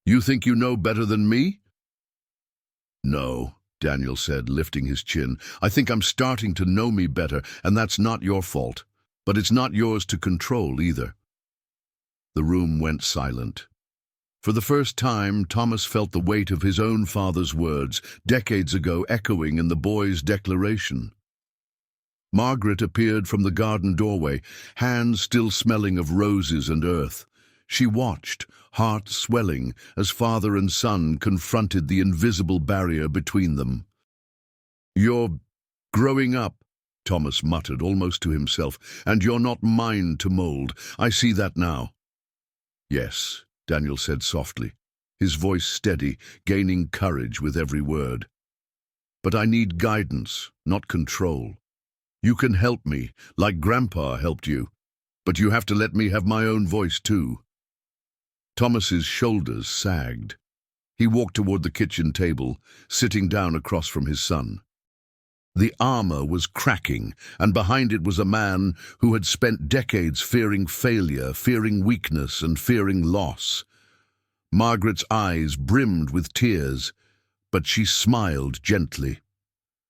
S1: You think you know better than me? No, Daniel said, lifting his chin. I think I'm starting to know me better, and that's not your fault. But it's not yours to control either. The room went silent. For the first time, Thomas felt the weight of his own father's words, decades ago echoing in the boy's declaration. Margaret appeared from the garden doorway, hands still smelling of roses and earth. She watched, heart swelling, as father and son confronted the invisible barrier between them. You're growing up, Thomas muttered almost to himself, and you're not mine to mold. I see that now. Yes, Daniel said softly, his voice steady, gaining courage with every word. But I need guidance, not control. You can help me, like Grandpa helped you, but you have to let me have my own voice too. Thomas's shoulders sagged. He walked toward the kitchen table, sitting down across from his son. The armor was cracking, and behind it was a man who had spent decades fearing failure, fearing weakness, and fearing loss. Margaret's eyes brimmed with tears, but she smiled gently.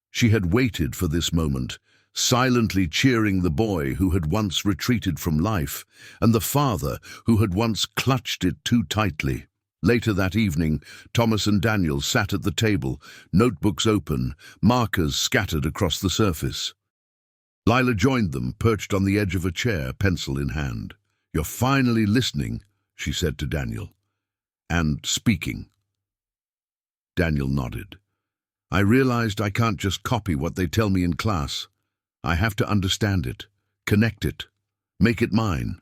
S1: She had waited for this moment, silently cheering the boy who had once retreated from life, and the father who had once clutched it too tightly. Later that evening, Thomas and Daniel sat at the table, notebooks open, markers scattered across the surface. Lila joined them, perched on the edge of a chair, pencil in hand. You're finally listening, she said to Daniel. And speaking. Daniel nodded. I realized I can't just copy what they tell me in class. I have to understand it, connect it, make it mine.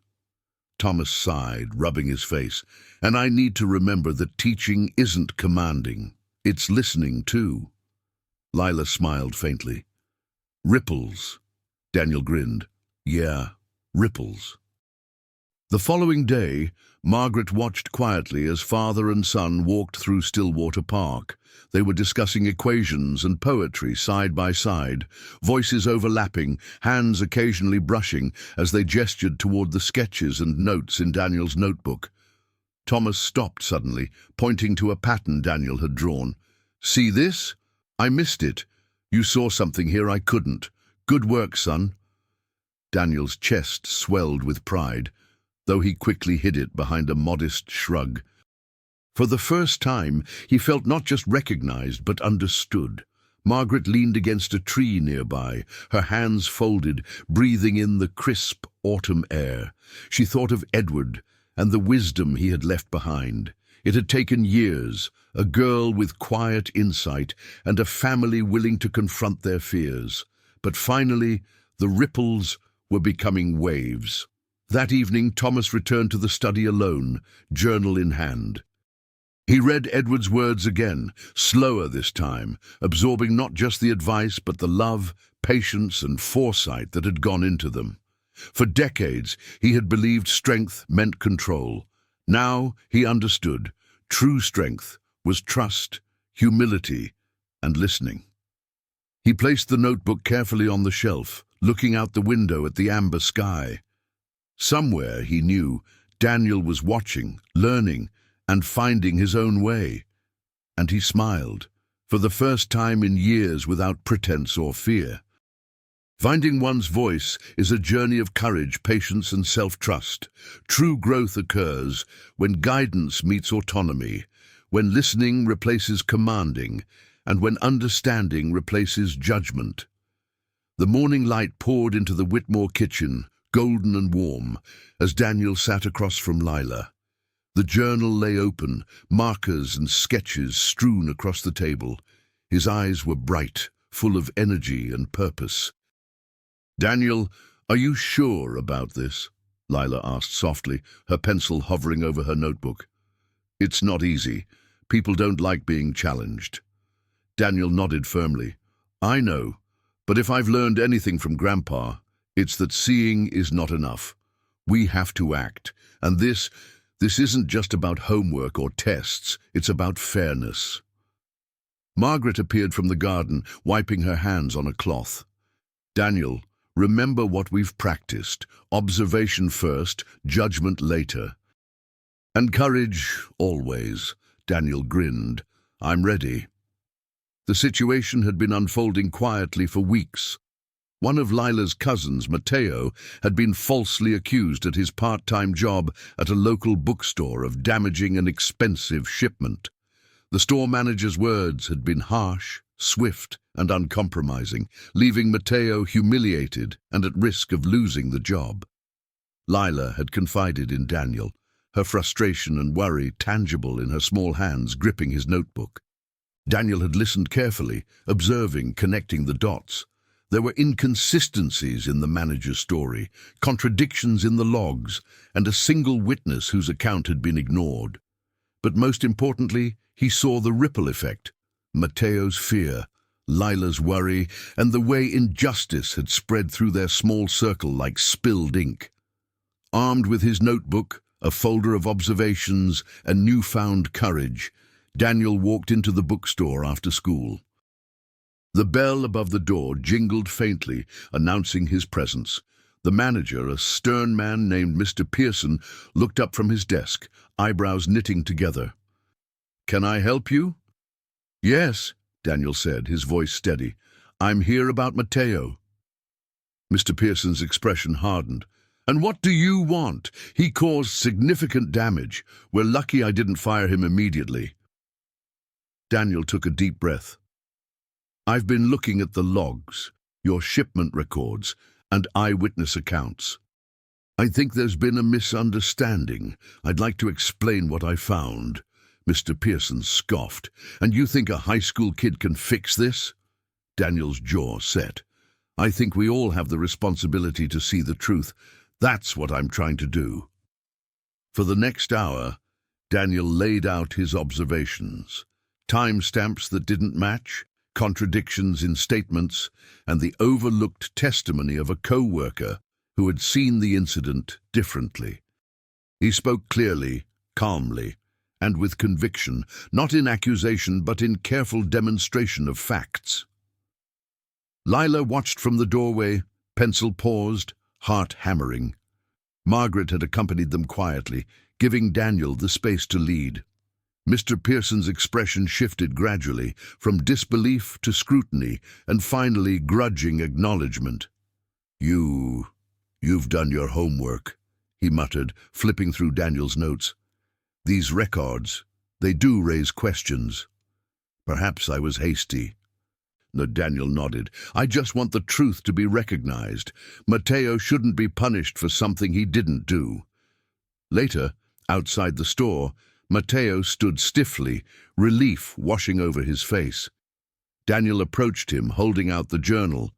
S1: Thomas sighed, rubbing his face. And I need to remember that teaching isn't commanding. It's listening, too. Lila smiled faintly. Ripples. Daniel grinned. Yeah, ripples. The following day, Margaret watched quietly as father and son walked through Stillwater Park. They were discussing equations and poetry side by side, voices overlapping, hands occasionally brushing as they gestured toward the sketches and notes in Daniel's notebook. Thomas stopped suddenly, pointing to a pattern Daniel had drawn. See this? I missed it. You saw something here I couldn't. Good work, son. Daniel's chest swelled with pride, though he quickly hid it behind a modest shrug. For the first time, he felt not just recognized, but understood. Margaret leaned against a tree nearby, her hands folded, breathing in the crisp autumn air. She thought of Edward and the wisdom he had left behind. It had taken years, a girl with quiet insight and a family willing to confront their fears. But finally, the ripples were becoming waves. That evening, Thomas returned to the study alone, journal in hand. He read Edward's words again, slower this time, absorbing not just the advice but the love, patience, and foresight that had gone into them. For decades, he had believed strength meant control. Now he understood. True strength was trust, humility, and listening. He placed the notebook carefully on the shelf, looking out the window at the amber sky. Somewhere, he knew, Daniel was watching, learning, and finding his own way. And he smiled, for the first time in years without pretense or fear. Finding one's voice is a journey of courage, patience, and self-trust. True growth occurs when guidance meets autonomy, when listening replaces commanding, and when understanding replaces judgment. The morning light poured into the Whitmore kitchen, golden and warm, as Daniel sat across from Lila. The journal lay open, markers and sketches strewn across the table. His eyes were bright, full of energy and purpose. Daniel, are you sure about this? Lila asked softly, her pencil hovering over her notebook. It's not easy. People don't like being challenged. Daniel nodded firmly. I know, but if I've learned anything from Grandpa, it's that seeing is not enough. We have to act, and this This isn't just about homework or tests, it's about fairness. Margaret appeared from the garden, wiping her hands on a cloth. Daniel, remember what we've practiced. Observation first, judgment later. And courage, always. Daniel grinned. I'm ready. The situation had been unfolding quietly for weeks. One of Lila's cousins, Mateo, had been falsely accused at his part-time job at a local bookstore of damaging an expensive shipment. The store manager's words had been harsh, swift, and uncompromising, leaving Mateo humiliated and at risk of losing the job. Lila had confided in Daniel, her frustration and worry tangible in her small hands gripping his notebook. Daniel had listened carefully, observing, connecting the dots. There were inconsistencies in the manager's story, contradictions in the logs, and a single witness whose account had been ignored. But most importantly, he saw the ripple effect, Mateo's fear, Lila's worry, and the way injustice had spread through their small circle like spilled ink. Armed with his notebook, a folder of observations, and newfound courage, Daniel walked into the bookstore after school. The bell above the door jingled faintly, announcing his presence. The manager, a stern man named Mr. Pearson, looked up from his desk, eyebrows knitting together. "Can I help you?" "Yes," Daniel said, his voice steady. "I'm here about Mateo." Mr. Pearson's expression hardened. "And what do you want? He caused significant damage. We're lucky I didn't fire him immediately." Daniel took a deep breath. "I've been looking at the logs, your shipment records, and eyewitness accounts. I think there's been a misunderstanding. I'd like to explain what I found." Mr. Pearson scoffed. "And you think a high school kid can fix this?" Daniel's jaw set. "I think we all have the responsibility to see the truth. That's what I'm trying to do." For the next hour, Daniel laid out his observations. Timestamps that didn't match, contradictions in statements, and the overlooked testimony of a co-worker who had seen the incident differently. He spoke clearly, calmly, and with conviction, not in accusation but in careful demonstration of facts. Lila watched from the doorway, pencil paused, heart hammering. Margaret had accompanied them quietly, giving Daniel the space to lead. Mr. Pearson's expression shifted gradually, from disbelief to scrutiny, and finally grudging acknowledgement. You've done your homework," he muttered, flipping through Daniel's notes. "These records, they do raise questions. Perhaps I was hasty." No, Daniel nodded. "I just want the truth to be recognized. Mateo shouldn't be punished for something he didn't do." Later, outside the store, Mateo stood stiffly, relief washing over his face. Daniel approached him, holding out the journal.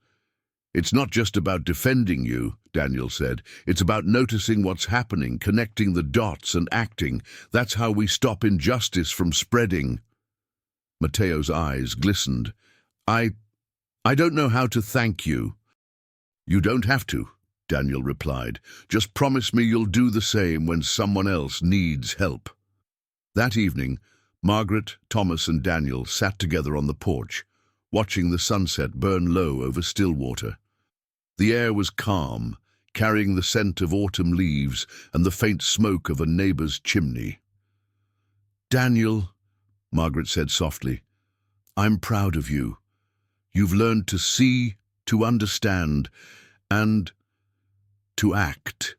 S1: "It's not just about defending you," Daniel said. "It's about noticing what's happening, connecting the dots and acting. That's how we stop injustice from spreading." Mateo's eyes glistened. I don't know how to thank you." "You don't have to," Daniel replied. "Just promise me you'll do the same when someone else needs help." That evening, Margaret, Thomas, and Daniel sat together on the porch, watching the sunset burn low over Stillwater. The air was calm, carrying the scent of autumn leaves and the faint smoke of a neighbor's chimney. "Daniel," Margaret said softly, "I'm proud of you. You've learned to see, to understand, and to act."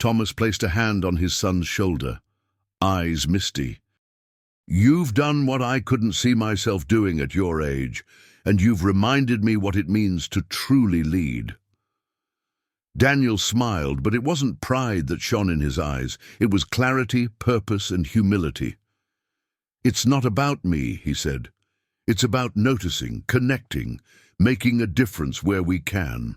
S1: Thomas placed a hand on his son's shoulder, eyes misty. "You've done what I couldn't see myself doing at your age, and you've reminded me what it means to truly lead." Daniel smiled, but it wasn't pride that shone in his eyes. It was clarity, purpose, and humility. "It's not about me," he said. "It's about noticing, connecting, making a difference where we can."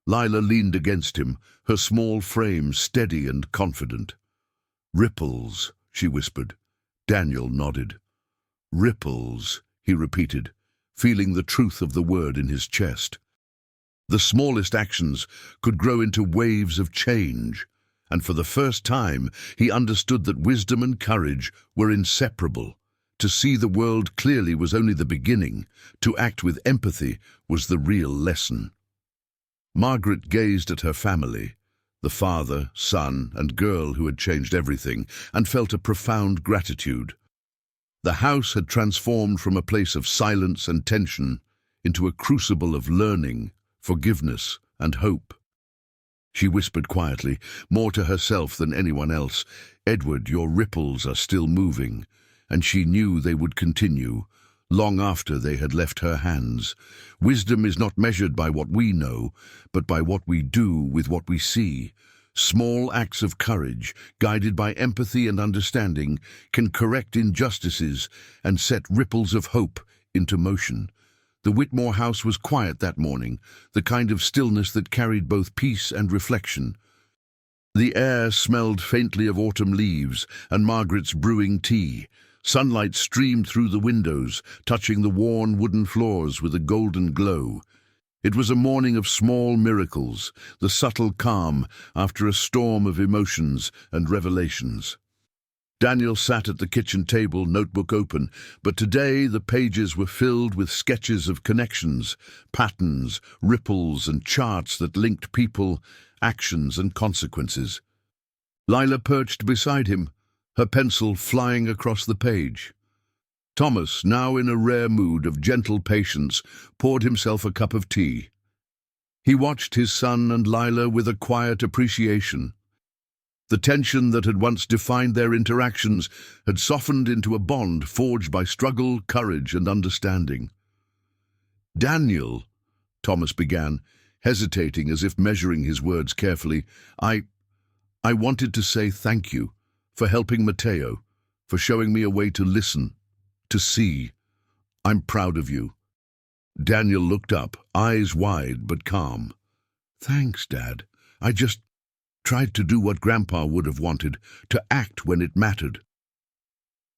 S1: Lila leaned against him, her small frame steady and confident. "Ripples," she whispered. Daniel nodded. "Ripples," he repeated, feeling the truth of the word in his chest. The smallest actions could grow into waves of change, and for the first time he understood that wisdom and courage were inseparable. To see the world clearly was only the beginning. To act with empathy was the real lesson. Margaret gazed at her family, the father, son, and girl who had changed everything, and felt a profound gratitude. The house had transformed from a place of silence and tension into a crucible of learning, forgiveness, and hope. She whispered quietly, more to herself than anyone else, "Edward, your ripples are still moving," and she knew they would continue, long after they had left her hands. Wisdom is not measured by what we know, but by what we do with what we see. Small acts of courage, guided by empathy and understanding, can correct injustices and set ripples of hope into motion. The Whitmore house was quiet that morning, the kind of stillness that carried both peace and reflection. The air smelled faintly of autumn leaves and Margaret's brewing tea. Sunlight streamed through the windows, touching the worn wooden floors with a golden glow. It was a morning of small miracles, the subtle calm after a storm of emotions and revelations. Daniel sat at the kitchen table, notebook open, but today the pages were filled with sketches of connections, patterns, ripples, and charts that linked people, actions, and consequences. Lila perched beside him, her pencil flying across the page. Thomas, now in a rare mood of gentle patience, poured himself a cup of tea. He watched his son and Lila with a quiet appreciation. The tension that had once defined their interactions had softened into a bond forged by struggle, courage, and understanding. "Daniel," Thomas began, hesitating as if measuring his words carefully, I wanted to say thank you for helping Matteo, for showing me a way to listen, to see. I'm proud of you." Daniel looked up, eyes wide but calm. "Thanks, Dad. I just tried to do what Grandpa would have wanted, to act when it mattered."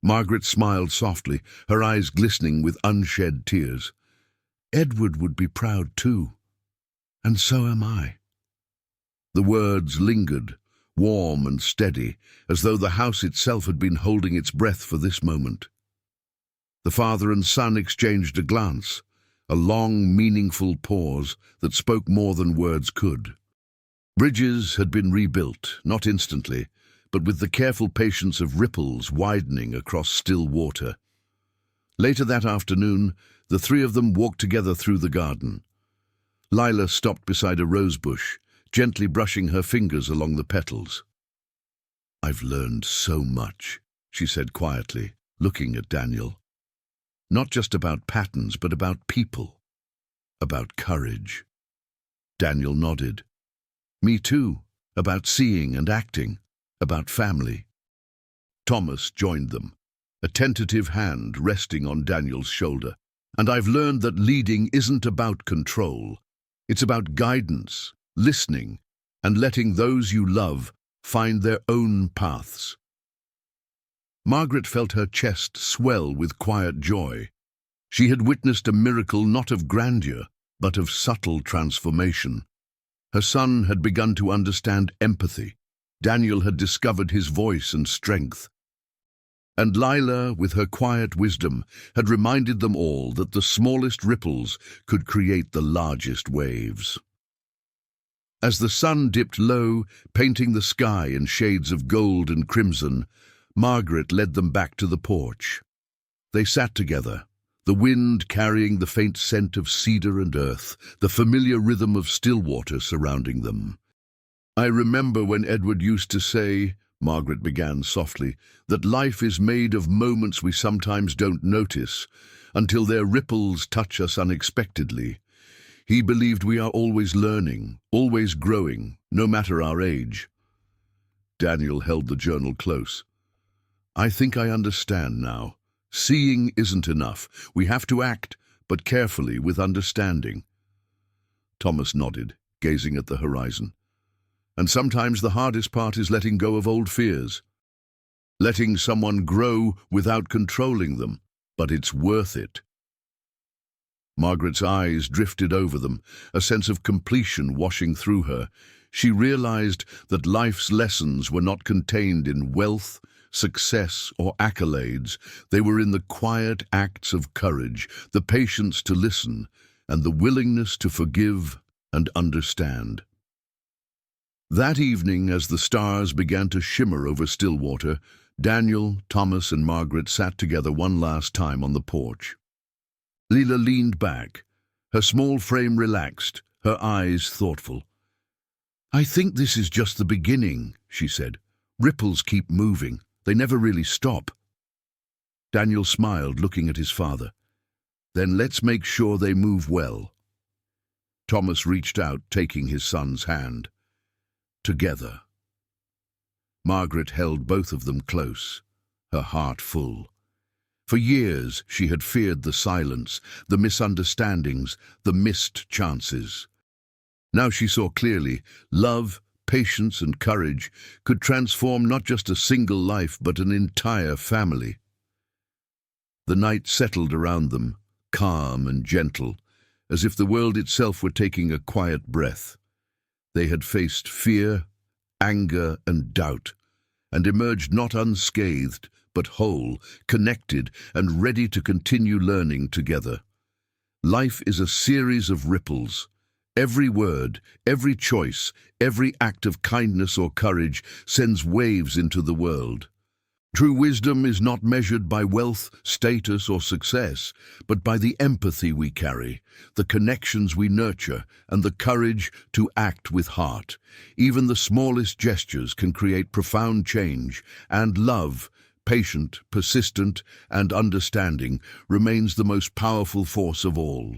S1: Margaret smiled softly, her eyes glistening with unshed tears. "Edward would be proud too, and so am I." The words lingered, warm and steady, as though the house itself had been holding its breath for this moment. The father and son exchanged a glance, a long, meaningful pause that spoke more than words could. Bridges had been rebuilt, not instantly, but with the careful patience of ripples widening across still water. Later that afternoon, the three of them walked together through the garden. Lila stopped beside a rose bush, gently brushing her fingers along the petals. "I've learned so much," she said quietly, looking at Daniel. "Not just about patterns, but about people, about courage." Daniel nodded. "Me too, about seeing and acting, about family." Thomas joined them, a tentative hand resting on Daniel's shoulder. "And I've learned that leading isn't about control. It's about guidance, listening, and letting those you love find their own paths." Margaret felt her chest swell with quiet joy. She had witnessed a miracle not of grandeur, but of subtle transformation. Her son had begun to understand empathy. Daniel had discovered his voice and strength. And Lila, with her quiet wisdom, had reminded them all that the smallest ripples could create the largest waves. As the sun dipped low, painting the sky in shades of gold and crimson, Margaret led them back to the porch. They sat together, the wind carrying the faint scent of cedar and earth, the familiar rhythm of still water surrounding them. "I remember when Edward used to say," Margaret began softly, "that life is made of moments we sometimes don't notice, until their ripples touch us unexpectedly. He believed we are always learning, always growing, no matter our age." Daniel held the journal close. "I think I understand now. Seeing isn't enough. We have to act, but carefully, with understanding." Thomas nodded, gazing at the horizon. "And sometimes the hardest part is letting go of old fears. Letting someone grow without controlling them, but it's worth it." Margaret's eyes drifted over them, a sense of completion washing through her. She realized that life's lessons were not contained in wealth, success, or accolades. They were in the quiet acts of courage, the patience to listen, and the willingness to forgive and understand. That evening, as the stars began to shimmer over Stillwater, Daniel, Thomas, and Margaret sat together one last time on the porch. Leela leaned back, her small frame relaxed, her eyes thoughtful. "I think this is just the beginning," she said. "Ripples keep moving. They never really stop." Daniel smiled, looking at his father. "Then let's make sure they move well." Thomas reached out, taking his son's hand. Together. Margaret held both of them close, her heart full. For years she had feared the silence, the misunderstandings, the missed chances. Now she saw clearly, love, patience, and courage could transform not just a single life but an entire family. The night settled around them, calm and gentle, as if the world itself were taking a quiet breath. They had faced fear, anger, and doubt, and emerged not unscathed, but whole, connected, and ready to continue learning together. Life is a series of ripples. Every word, every choice, every act of kindness or courage sends waves into the world. True wisdom is not measured by wealth, status, or success, but by the empathy we carry, the connections we nurture, and the courage to act with heart. Even the smallest gestures can create profound change, and love, patient, persistent, and understanding, remains the most powerful force of all.